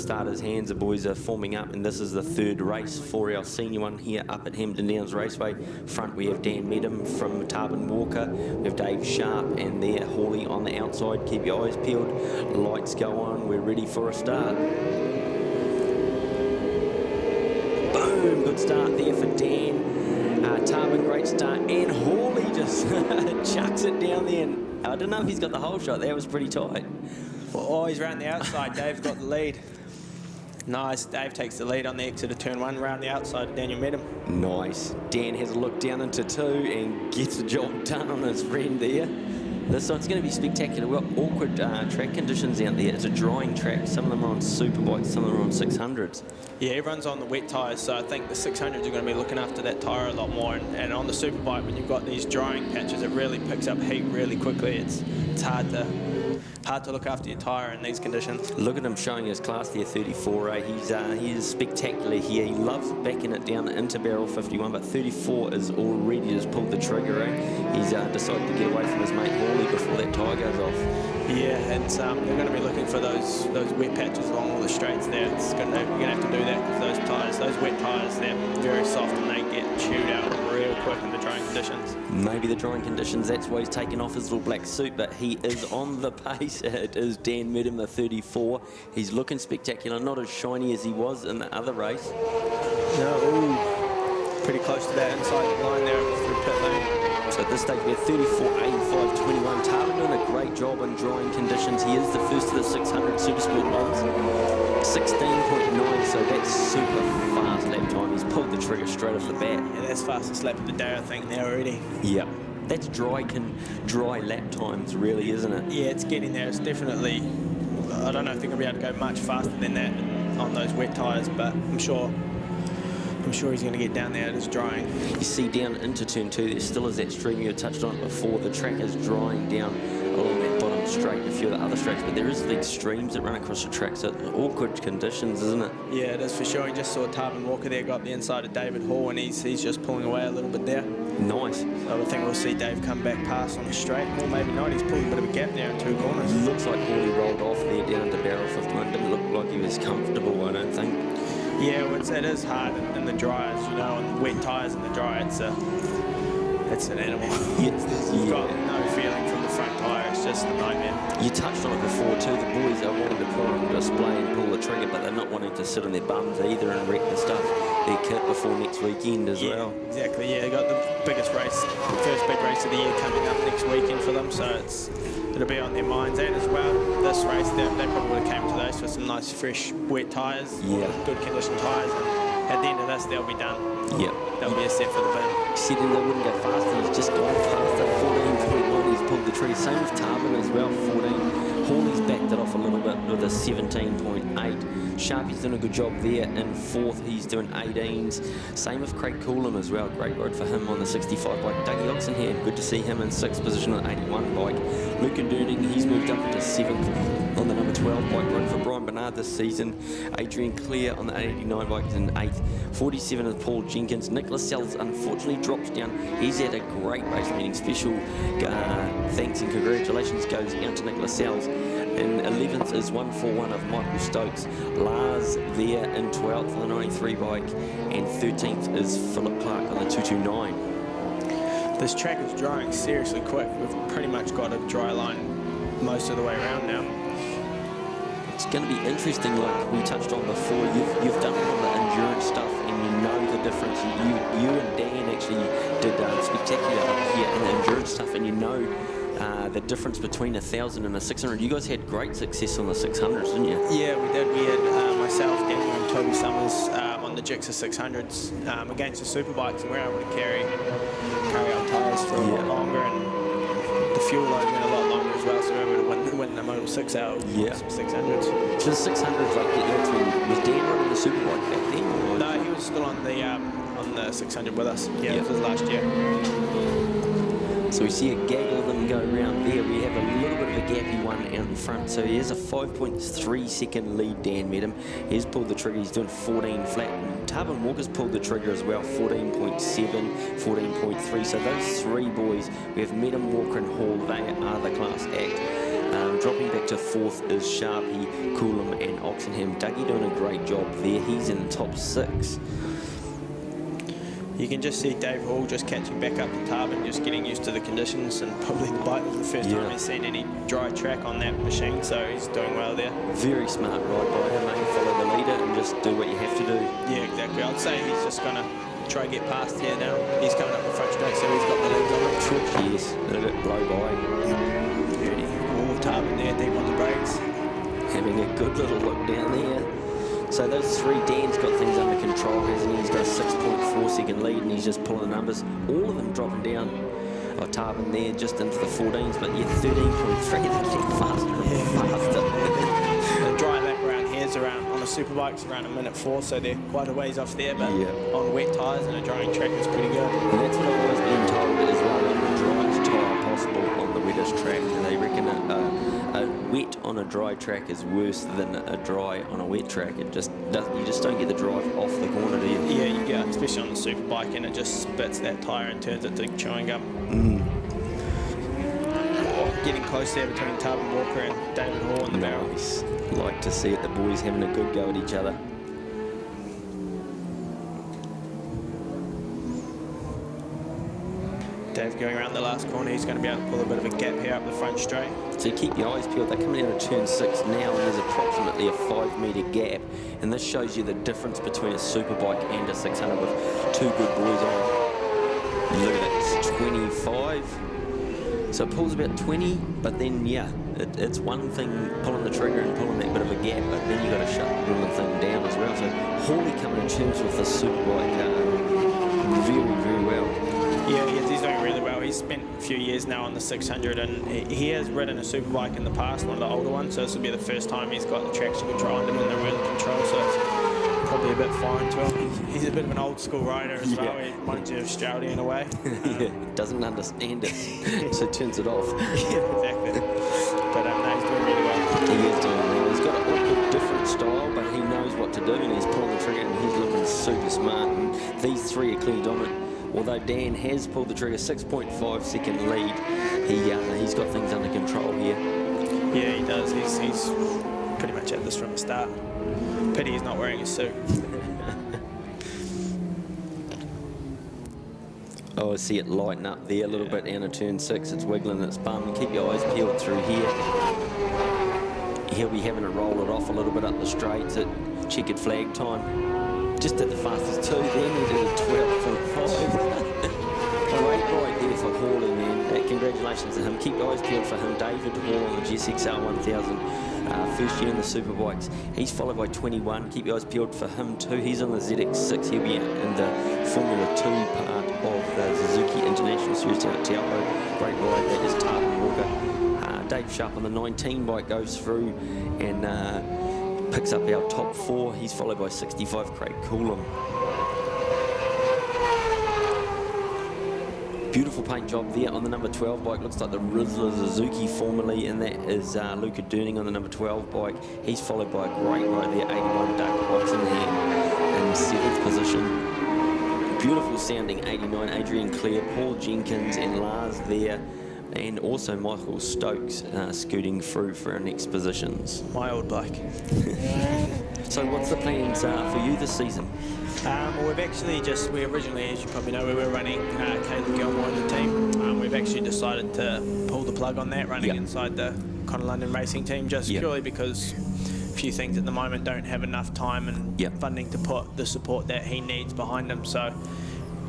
start his hands. The boys are forming up, and this is the third race for our senior one here up at Hampton Downs Raceway. Front we have Dan Medham from Tarban Walker, we have Dave Sharp, and there Hawley on the outside. Keep your eyes peeled, lights go on, we're ready for a start. Boom, good start there for Dan. Tarban, great start, and Hawley just chucks it down there, and I don't know if he's got the whole shot. That was pretty tight. Oh, he's round the outside. Dave's got the lead. Nice. Dave takes the lead on the exit of turn 1, round the outside of Daniel Medham. Nice. Dan has a look down into 2 and gets the job done on his friend there. This one's going to be spectacular. We've got awkward track conditions out there. It's a drying track. Some of them are on superbikes, some of them are on 600s. Yeah, everyone's on the wet tyres, so I think the 600s are going to be looking after that tyre a lot more. And on the superbike, when you've got these drying patches, it really picks up heat really quickly. It's hard to look after your tyre in these conditions. Look at him showing his class there, 34. He is spectacular here. He loves backing it down into barrel 51, but 34 is already just pulled the trigger. He's decided to get away from his mate Hawley before that tyre goes off. Yeah, and they're going to be looking for those wet patches along all the straights there. You're going to have to do that because those wet tyres, they're very soft and they get chewed out real quick in the drying conditions. Maybe the drying conditions, that's why he's taken off his little black suit, but he is on the pace. It is Dan Medham, the 34. He's looking spectacular, not as shiny as he was in the other race. No, pretty close to that inside the line there through pit lane. So at this stage we're 34, 85, 21. Tarban doing a great job in drying conditions. He is the first of the 600 Supersport bonds. 16.9, so that's super fast lap time. He's pulled the trigger straight off the bat. Yeah, that's fastest lap of the day, I think, now already. Yep. That's dry lap times, really, isn't it? Yeah, it's getting there. It's definitely, I don't know if they're going to be able to go much faster than that on those wet tyres, but I'm sure he's going to get down there. It is drying. You see down into turn 2, there still is that stream you touched on before. The track is drying down along that bottom straight and a few of the other straights, but there is these streams that run across the track, so awkward conditions, isn't it? Yeah, it is for sure. You just saw Tarban Walker there, got the inside of David Hall, and he's just pulling away a little bit there. Nice. So I think we'll see Dave come back past on the straight, or maybe not. He's pulling a bit of a gap there in 2 corners. Looks like Hawley rolled off there down to barrel 51. Didn't look like he was comfortable, I don't think. Yeah, well, it is hard in the dryers, you know, on wet tyres in the dry. It's an animal. You've got no feeling from the front tyre. It's just a nightmare. You touched on it before too. The boys are wanting to put on display and pull the trigger, but they're not wanting to sit on their bums either and wreck the stuff, their kit before next weekend as well. Exactly. Yeah, they got the biggest race, the first big race of the year coming up next weekend for them. So it'll be on their minds. And as well, this race, they probably would have came to those for some nice, fresh, wet tyres. Yeah. Good condition tyres. And at the end of this, they'll be done. Yeah. They'll be a set for the bin. He said they wouldn't go faster. He's just gone faster. 14.1. He's pulled the trigger. Same with Tarban as well. 14. Hawley's backed it off a little bit with a 17.8. Sharpie's doing a good job there in 4th. He's doing 18s. Same with Craig Coolham as well. Great ride for him on the 65 bike. Dougie Oxenham, good to see him in 6th position on the 81 bike. Luke Durning, he's moved up into 7th on the number 12 bike. Run for Brian Bernard this season. Adrian Clear on the 89 bike is in 8th. 47 is Paul Jenkins. Nicholas Sells unfortunately drops down. He's had a great race meeting. Special thanks and congratulations goes out to Nicholas Sells. In 11th is 141 of Michael Stokes. Lars there in 12th on the 93 bike. And 13th is Philip Clark on the 229. This track is drying seriously quick. We've pretty much got a dry line most of the way around now. It's going to be interesting, like we touched on before. You've done all the endurance stuff and you know the difference. You and Dan actually did spectacular up here in the endurance stuff, and you know the difference between 1,000 and a 600. You guys had great success on the 600s, didn't you? Yeah, we did. We had myself, Daniel and Toby Summers on the Ctas 600s against the superbikes, and we were able to carry our tyres for a lot longer, and the fuel load went a lot longer as well, so we were able to win the Model 6 out of 600s. So the 600s, like, was Dan running the superbike back then? Or? No, he was still on the 600 with us. Yeah, it was last year. So we see a gaggle of them go around there. We have a little bit of a gappy one out in front. So he has a 5.3 second lead, Dan Medham. He's pulled the trigger. He's doing 14 flat. And Tarban Walker's pulled the trigger as well, 14.7, 14.3. So those 3 boys, we have Medham, Walker and Hall. They are the class act. Dropping back to 4th is Sharpie, Coolum and Oxenham. Dougie doing a great job there. He's in the top 6. You can just see Dave Hall just catching back up to Tarbin, just getting used to the conditions, and probably the bike was the first time he's seen any dry track on that machine, so he's doing well there. Very smart ride by him, mate. Follow the leader and just do what you have to do. Yeah, exactly. I'd say he's just going to try to get past here now. He's coming up the front straight, so he's got the legs on him. Yes, let it blow by. Beauty. All Tarbin there, deep on the brakes. Having a good little look down there. So those 3, Dan's got things under control, hasn't he? He's got a 6.4 second lead and he's just pulling the numbers. All of them dropping down. Oh, Tarbin there just into the 14s, but yeah, 13.3, they're getting faster and faster. The dry lap around here's around, on the superbikes, around 1:04, so they're quite a ways off there, but on wet tyres and a drying track is pretty good. And that's what I've always been told as well, the driest tyre possible on the wettest track. And they reckon a wet on a dry track is worse than a dry on a wet track. It just you just don't get the drive off the corner, do you? Yeah, you get, especially on the superbike, and it just spits that tyre and turns it to chewing gum. Getting close there between Tarbin Walker and David Hall in the barrel. Nice. Like to see it, the boys having a good go at each other. Dave going around the last corner, he's going to be able to pull a bit of a gap here up the front straight. So keep your eyes peeled. They're coming out of turn 6 now, and there's approximately a 5-metre gap. And this shows you the difference between a superbike and a 600 with 2 good boys on. Look at it, it's 25. So it pulls about 20, but then, yeah, it's one thing pulling the trigger and pulling that bit of a gap, but then you've got to shut the little thing down as well. So Hawley coming to terms with the superbike very, very well. Yeah, he's doing really well. He's spent a few years now on the 600, and he has ridden a superbike in the past, one of the older ones, so this will be the first time he's got the traction control under him and the wheel control, so it's probably a bit foreign to him. He's a bit of an old school rider as well. He reminds you of Stroudy in a way. Doesn't understand it, so turns it off. Yeah, exactly. But no, he's doing really well. He is doing well. He's got an awkward different style, but he knows what to do, and he's pulling the trigger, and he's looking super smart. And these 3 are clearly dominant. Although Dan has pulled the trigger, 6.5 second lead, he's got things under control here. Yeah, he does. He's pretty much at this from the start. Pity he's not wearing his suit. Oh, I see it lighten up there a little bit down to turn 6. It's wiggling its bum. Keep your eyes peeled through here. He'll be having to roll it off a little bit up the straights at checkered flag time. Just did the fastest 2 then, he did a 12.5. Great ride there for Hawley, man. Congratulations to him. Keep your eyes peeled for him. David Hall on the GSXR 1000, first year in the superbikes. He's followed by 21. Keep your eyes peeled for him too. He's on the ZX6. He'll be out in the Formula 2 part of the Suzuki International Series down at Taupo. Great ride. That is Tarbin Walker. Dave Sharp on the 19 bike goes through and picks up our top 4. He's followed by 65, Craig Coolum. Beautiful paint job there on the number 12 bike. Looks like the Rizzler Suzuki formerly, and that is Luca Durning on the number 12 bike. He's followed by a great ride there, 81 Doug Oxenham in 7th position. Beautiful sounding 89 Adrian Clare, Paul Jenkins and Lars there. And also Michael Stokes scooting through for our next positions. My old bike. So what's the plans for you this season? Well, we've actually we originally, as you probably know, we were running Caleb Gilmore in the team. We've actually decided to pull the plug on that, running inside the Connor London Racing team, just purely because a few things at the moment don't have enough time and funding to put the support that he needs behind him. So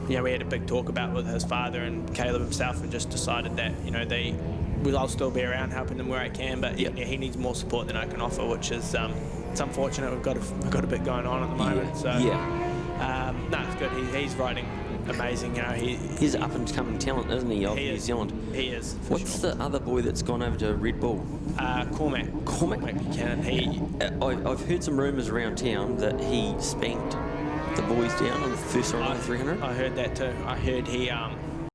yeah, we had a big talk about with his father and Caleb himself, and just decided that, you know, I'll still be around helping them where I can, but he needs more support than I can offer, which is it's unfortunate. We've got a bit going on at the moment. So no, it's good. He's riding amazing. You know, he's up and coming talent, isn't he? Of New Zealand. He is. What's the other boy that's gone over to Red Bull? Cormac Buchanan. I've heard some rumours around town that he spanked the boys down on the first ride on the 300. I heard that too. I heard